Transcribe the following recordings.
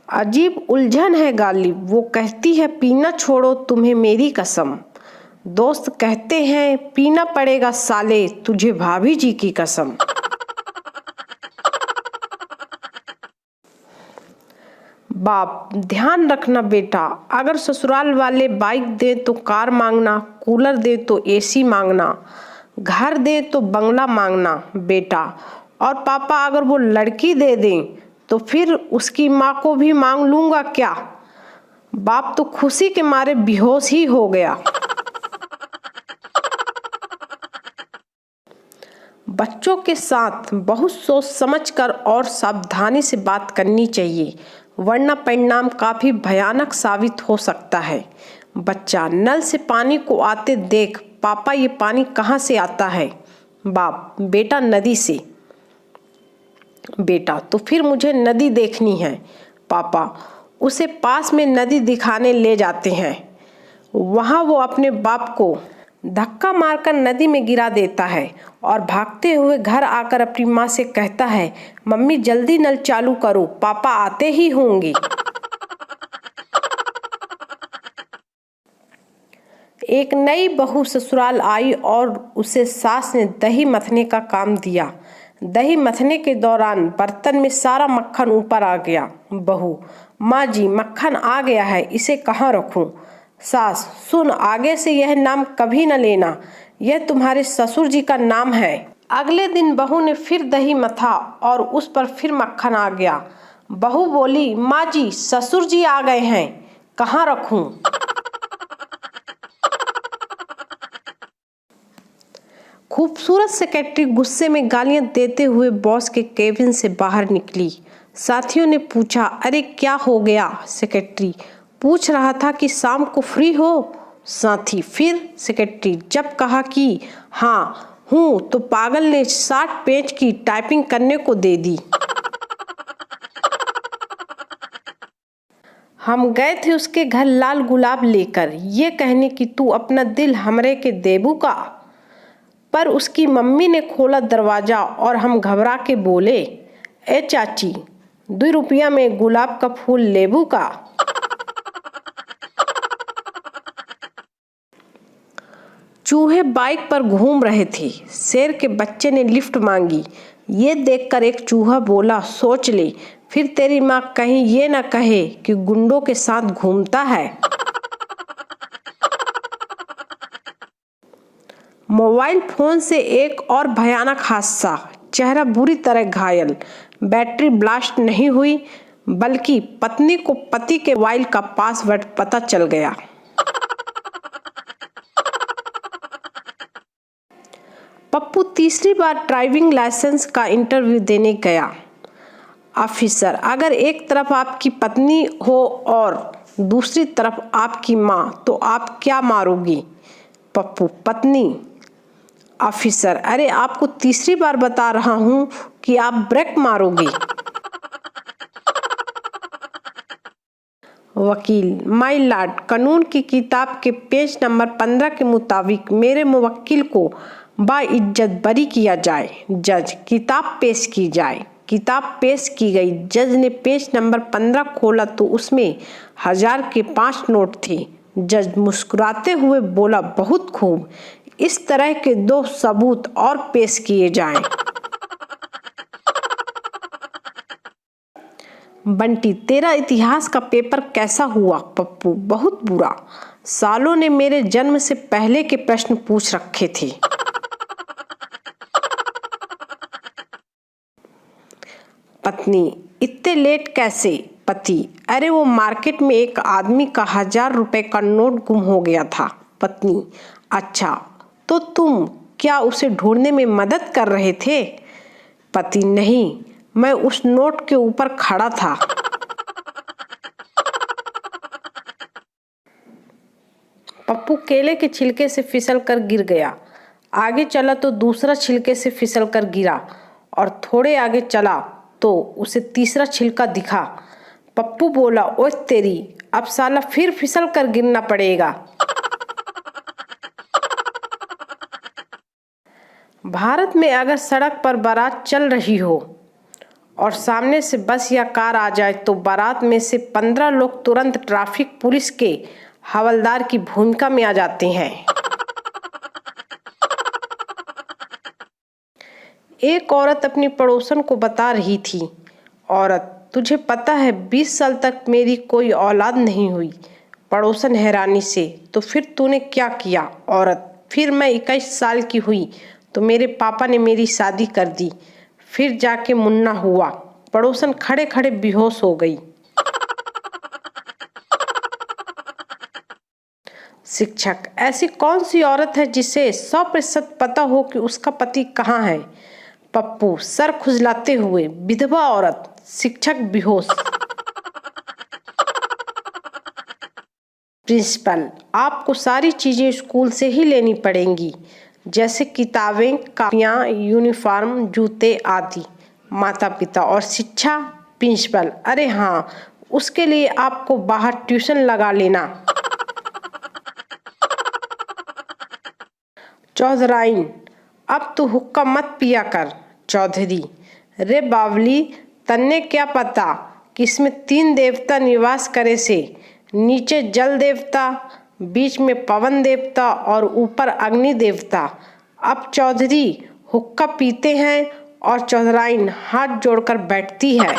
अजीब उलझन है गालिब, वो कहती है पीना छोड़ो तुम्हें मेरी कसम। दोस्त कहते हैं पीना पड़ेगा साले तुझे भाभी जी की कसम। बाप, ध्यान रखना बेटा, अगर ससुराल वाले बाइक दे तो कार मांगना, कूलर दे तो एसी मांगना, घर दे तो बंगला मांगना बेटा। और पापा अगर वो लड़की दे दें तो फिर उसकी माँ को भी मांग लूंगा क्या। बाप तो खुशी के मारे बेहोश ही हो गया। बच्चों के साथ बहुत सोच समझकर और सावधानी से बात करनी चाहिए, वरना परिणाम काफी भयानक साबित हो सकता है। बच्चा, नल से पानी को आते देख पापा ये पानी कहाँ से आता है। बाप, बेटा नदी से। बेटा, तो फिर मुझे नदी देखनी है। पापा, उसे पास में नदी दिखाने ले जाते हैं। वहाँ वो अपने बाप को धक्का मारकर नदी में गिरा देता है और भागते हुए घर आकर अपनी माँ से कहता है, मम्मी जल्दी नल चालू करो, पापा आते ही होंगे। एक नई बहू ससुराल आई और उसे सास ने दही मथने का काम दिया। दही मथने के दौरान बर्तन में सारा मक्खन ऊपर आ गया। बहू, माँ जी मक्खन आ गया है, इसे कहाँ रखूं। सास, सुन, आगे से यह नाम कभी न लेना, यह तुम्हारे ससुर जी का नाम है। अगले दिन बहू ने फिर दही मथा और उस पर फिर मक्खन आ गया। बहू बोली, माँ जी ससुर जी आ गए हैं, कहाँ रखूं। खूबसूरत सेक्रेटरी गुस्से में गालियां देते हुए बॉस के केबिन से बाहर निकली। साथियों ने पूछा, अरे क्या हो गया। सेक्रेटरी पूछ रहा था कि शाम को फ्री हो। साथी, फिर। सेक्रेटरी, जब कहा कि हाँ हूँ तो पागल ने 60 पेज की टाइपिंग करने को दे दी। हम गए थे उसके घर लाल गुलाब लेकर, ये कहने कि तू अपना दिल हमरे के देबू का। पर उसकी मम्मी ने खोला दरवाजा और हम घबरा के बोले, ए चाची 2 रुपया में गुलाब का फूल लेबू का। चूहे बाइक पर घूम रहे थे। शेर के बच्चे ने लिफ्ट मांगी। ये देखकर एक चूहा बोला, सोच ले, फिर तेरी माँ कहीं ये ना कहे कि गुंडों के साथ घूमता है। मोबाइल फोन से एक और भयानक हादसा। चेहरा बुरी तरह घायल, बैटरी ब्लास्ट नहीं हुई, बल्कि पत्नी को पति के मोबाइल का पासवर्ड पता चल गया। पप्पू तीसरी बार ड्राइविंग लाइसेंस का इंटरव्यू देने गया। ऑफिसर, अगर एक तरफ आपकी पत्नी हो और दूसरी तरफ आपकी माँ, तो आप क्या मारोगी। पप्पू, पत्नी। ऑफिसर, अरे आपको तीसरी बार बता रहा हूं कि आप ब्रेक मारोगी। वकील, माय लॉर्ड, कानून की किताब के पेज नंबर 15 के मुताबिक मेरे मुवक्किल को बाइज्जत बरी किया जाए। जज, किताब पेश की जाए। किताब पेश की गई। जज ने पेज नंबर 15 खोला तो उसमें 1000 के 5 नोट थे। जज मुस्कुराते हुए बोला, बहुत खूब, इस तरह के 2 सबूत और पेश किए जाएं। बंटी, तेरा इतिहास का पेपर कैसा हुआ। पप्पू, बहुत बुरा, सालों ने मेरे जन्म से पहले के प्रश्न पूछ रखे थे। पत्नी, इतने लेट कैसे। पति, अरे वो मार्केट में एक आदमी का 1000 रुपए का नोट गुम हो गया था। पत्नी, अच्छा, तो तुम क्या उसे ढूंढने में मदद कर रहे थे। पति, नहीं, मैं उस नोट के ऊपर खड़ा था। पप्पू केले के छिलके से फिसल कर गिर गया। आगे चला तो दूसरा छिलके से फिसल कर गिरा और थोड़े आगे चला तो उसे तीसरा छिलका दिखा। पप्पू बोला, ओए तेरी, अब साला फिर फिसल कर गिरना पड़ेगा। भारत में अगर सड़क पर बारात चल रही हो और सामने से बस या कार आ जाए तो बारात में से 15 लोग तुरंत ट्रैफिक पुलिस के हवलदार की भूमिका में आ जाते हैं। एक औरत अपनी पड़ोसन को बता रही थी, औरत, तुझे पता है 20 साल तक मेरी कोई औलाद नहीं हुई। पड़ोसन हैरानी से, तो फिर तूने क्या किया? औरत, फिर मैं 21 साल की हुई तो मेरे पापा ने मेरी शादी कर दी, फिर जाके मुन्ना हुआ। पड़ोसन खड़े खड़े बेहोश हो गई। शिक्षक, ऐसी कौन सी औरत है जिसे 100% पता हो कि उसका पति कहाँ है? पप्पू सर खुजलाते हुए, विधवा औरत। शिक्षक बेहोश। प्रिंसिपल, आपको सारी चीजें स्कूल से ही लेनी पड़ेंगी, जैसे किताबें, कापियां, यूनिफॉर्म, जूते आदि। माता पिता और शिक्षा। प्रिंसिपल, अरे हाँ, उसके लिए आपको बाहर ट्यूशन लगा लेना। चौधराइन, अब तू हुक्का मत पिया कर। चौधरी, रे बावली, तन्ने क्या पता कि इसमें 3 देवता निवास करे से, नीचे जल देवता, बीच में पवन देवता और ऊपर अग्नि देवता। अब चौधरी हुक्का पीते हैं और चौधराइन हाथ जोड़कर बैठती है।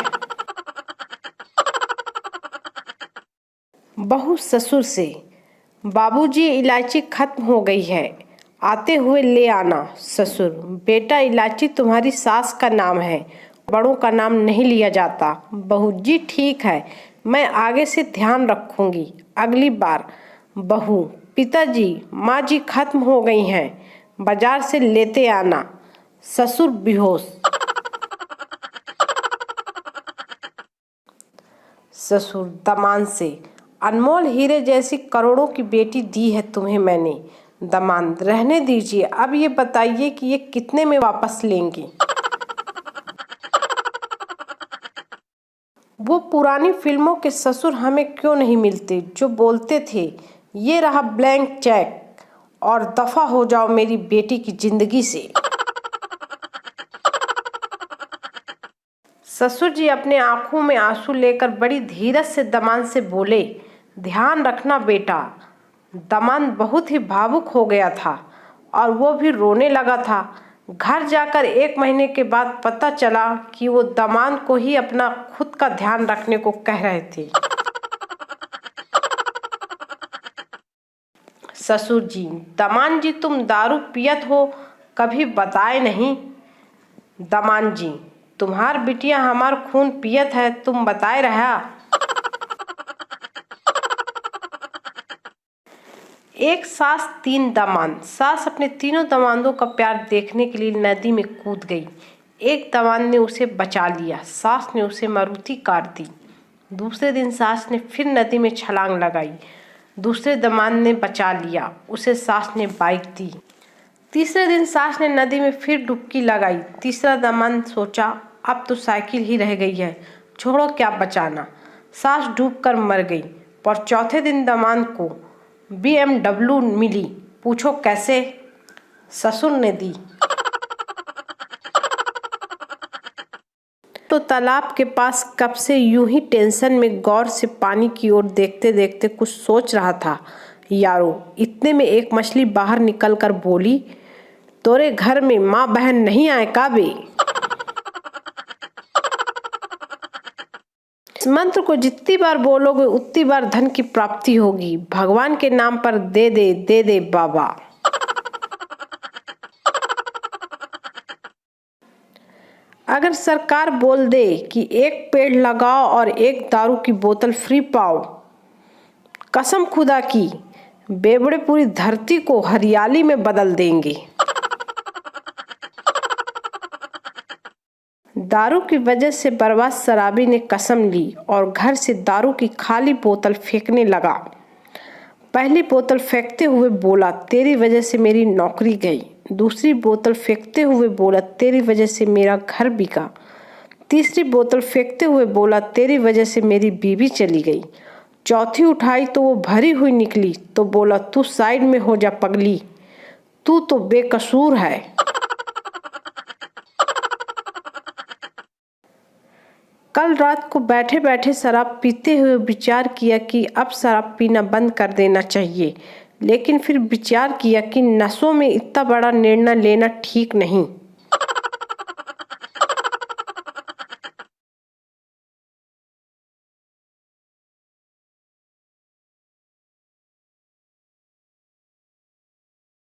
बहू ससुर से, बाबूजी इलायची खत्म हो गई है, आते हुए ले आना। ससुर, बेटा इलायची तुम्हारी सास का नाम है, बड़ों का नाम नहीं लिया जाता। बहू, जी ठीक है, मैं आगे से ध्यान रखूंगी अगली बार। बहू, पिताजी, माँ जी खत्म हो गई हैं, बाजार से लेते आना। ससुर बेहोश। ससुर दामाद से, अनमोल हीरे जैसी करोड़ों की बेटी दी है तुम्हें मैंने। दामाद, रहने दीजिए, अब ये बताइए कि ये कितने में वापस लेंगे? वो पुरानी फिल्मों के ससुर हमें क्यों नहीं मिलते जो बोलते थे, ये रहा ब्लैंक चेक और दफा हो जाओ मेरी बेटी की जिंदगी से। ससुर जी अपने आंखों में आंसू लेकर बड़ी धीरज से दामाद से बोले, ध्यान रखना बेटा। दामाद बहुत ही भावुक हो गया था और वो भी रोने लगा था। घर जाकर 1 महीने के बाद पता चला कि वो दामाद को ही अपना खुद का ध्यान रखने को कह रहे थे। ससुर जी, दामाद जी तुम दारू पियत हो, कभी बताए नहीं। दामाद जी, तुम्हार बिटिया हमार खून पियत है, तुम बताए रहा। एक सास 3 दामाद। सास अपने तीनों दामादों का प्यार देखने के लिए नदी में कूद गई। एक दामाद ने उसे बचा लिया, सास ने उसे मारुति काट दी। दूसरे दिन सास ने फिर नदी में छलांग लगाई, दूसरे दामाद ने बचा लिया, उसे सास ने बाइक दी। तीसरे दिन सास ने नदी में फिर डुबकी लगाई। तीसरा दामाद सोचा, अब तो साइकिल ही रह गई है, छोड़ो क्या बचाना। सास डूबकर मर गई। पर चौथे दिन दामाद को BMW मिली। पूछो कैसे? ससुर ने दी। तो तालाब के पास कब से यूं ही टेंशन में गौर से पानी की ओर देखते देखते कुछ सोच रहा था। यारो, इतने में एक मछली बाहर निकलकर बोली, तोरे घर में माँ बहन नहीं आए का बे? इस मंत्र को जितनी बार बोलोगे उतनी बार धन की प्राप्ति होगी। भगवान के नाम पर दे दे बाबा। अगर सरकार बोल दे कि 1 पेड़ लगाओ और 1 दारू की बोतल फ्री पाओ, कसम खुदा की बेवड़े पूरी धरती को हरियाली में बदल देंगे। दारू की वजह से बर्बाद शराबी ने कसम ली और घर से दारू की खाली बोतल फेंकने लगा। पहली बोतल फेंकते हुए बोला, तेरी वजह से मेरी नौकरी गई। दूसरी बोतल फेंकते हुए बोला, तेरी वजह से मेरा घर बिका। तीसरी बोतल फेंकते हुए बोला, तेरी वजह से मेरी बीवी चली गई। चौथी उठाई तो वो भरी हुई निकली तो बोला, तू साइड में हो जा पगली, तू तो बेकसूर है। कल रात को बैठे बैठे शराब पीते हुए विचार किया कि अब शराब पीना बंद कर देना चाहिए, लेकिन फिर विचार किया कि नशों में इतना बड़ा निर्णय लेना ठीक नहीं।